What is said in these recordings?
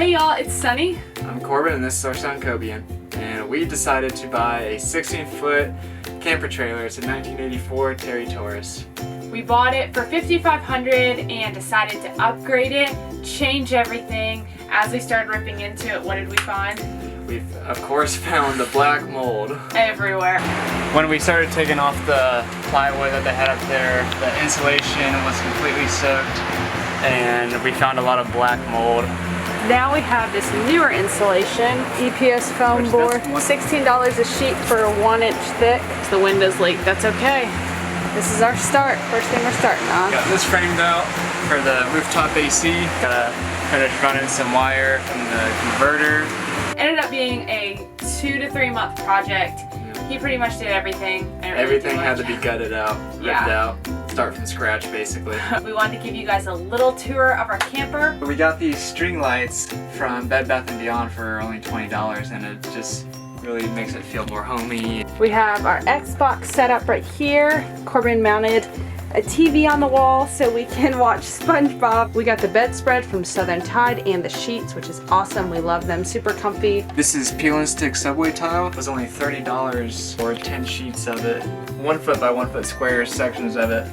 Hey y'all, it's Sunny. I'm Corbin and this is our son Cobian. And we decided to buy a 16-foot camper trailer. It's a 1984 Terry Taurus. We bought it for $5,500 and decided to upgrade it, change everything. As we started ripping into it, what did we find? We've of course found the black mold everywhere. When we started taking off the plywood that they had up there, the insulation was completely soaked and we found a lot of black mold. Now we have this newer insulation, EPS foam board, $16 a sheet for 1 inch thick. The window's leaked, that's okay. This is our start, first thing we're starting on. Got this framed out for the rooftop AC. Gotta finish running some wire from the converter. Ended up being a 2 to 3 month project. He pretty much did everything. Everything had to be gutted out, ripped out, start from scratch basically. We wanted to give you guys a little tour of our camper. We got these string lights from Bed Bath & Beyond for only $20 and it just really makes it feel more homey. We have our Xbox set up right here. Corbin mounted a TV on the wall so we can watch SpongeBob. We got the bedspread from Southern Tide and the sheets, which is awesome. We love them, super comfy. This is peel and stick subway tile. It was only $30 for 10 sheets of it. 1 foot by 1 foot square sections of it.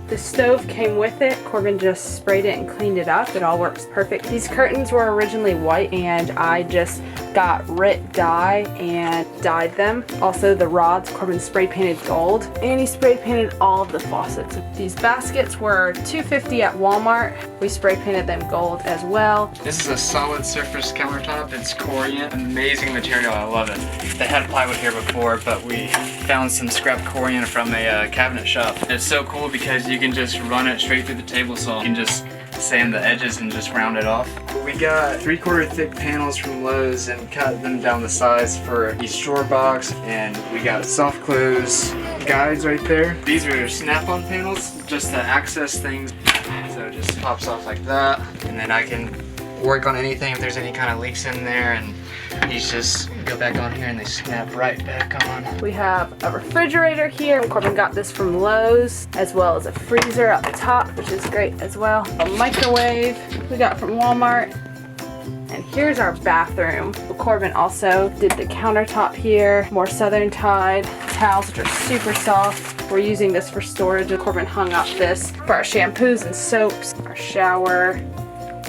The stove came with it. Corbin just sprayed it and cleaned it up. It all works perfect. These curtains were originally white and I just got RIT dye and dyed them. Also the rods, Corbin spray painted gold and he spray painted all of the faucets. These baskets were $2.50 at Walmart. We spray painted them gold as well. This is a solid surface countertop. It's Corian. Amazing material, I love it. They had plywood here before, but we found some scrap Corian from a cabinet shop. It's so cool because you can just run it straight through the table saw. You can just sand the edges and just round it off. We got 3/4 thick panels from Lowe's and cut them down the size for each drawer box, and we got soft close guides right there. These are snap-on panels just to access things, so it just pops off like that, and then I can work on anything if there's any kind of leaks in there, and these just go back on here and they snap right back on. We have a refrigerator here. Corbin got this from Lowe's, as well as a freezer at the top, which is great as well. A microwave we got from Walmart. And here's our bathroom. Corbin also did the countertop here. More Southern Tide towels, which are super soft. We're using this for storage. Corbin hung up this for our shampoos and soaps. Our shower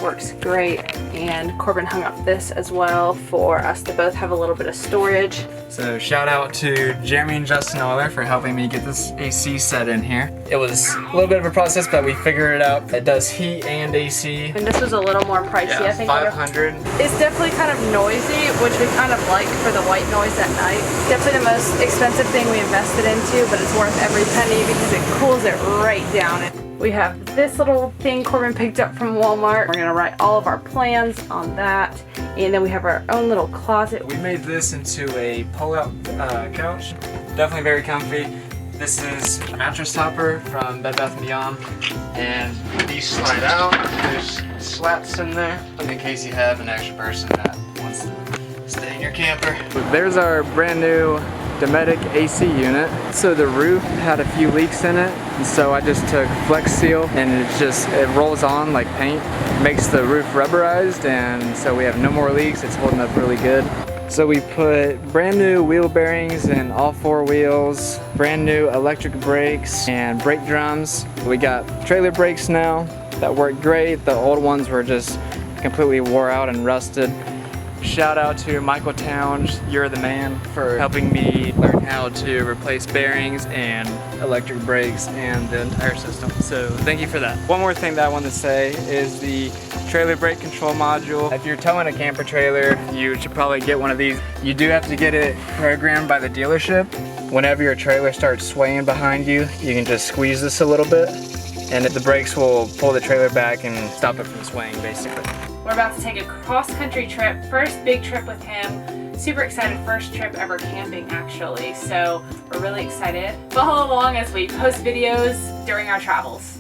works great, and Corbin hung up this as well for us to both have a little bit of storage. So shout out to Jeremy and Justin Euler for helping me get this AC set in here. It was a little bit of a process, but we figured it out. It does heat and AC. And this was a little more pricey, yeah, I think. $500. It's definitely kind of noisy, which we kind of like for the white noise at night. Definitely the most expensive thing we invested into, but it's worth every penny because it cools it right down. We have this little thing Corbin picked up from Walmart. We're gonna write all of our plans on that. And then we have our own little closet. We made this into a pull-out couch. Definitely very comfy. This is a mattress topper from Bed Bath & Beyond. And these slide out. There's slats in there in case you have an extra person that wants to stay in your camper. There's our brand new Dometic AC unit. So the roof had a few leaks in it, and so I just took Flex Seal and it rolls on like paint, makes the roof rubberized, and so we have no more leaks. It's holding up really good. So we put brand new wheel bearings in all 4 wheels, brand new electric brakes and brake drums. We got trailer brakes now that work great. The old ones were just completely wore out and rusted. Shout out to Michael Towns, you're the man, for helping me learn how to replace bearings and electric brakes and the entire system. So thank you for that. One more thing that I want to say is the trailer brake control module. If you're towing a camper trailer, you should probably get one of these. You do have to get it programmed by the dealership. Whenever your trailer starts swaying behind you, you can just squeeze this a little bit, and the brakes will pull the trailer back and stop it from swaying, basically. We're about to take a cross-country trip, first big trip with him. Super excited, first trip ever camping actually, so we're really excited. Follow along as we post videos during our travels.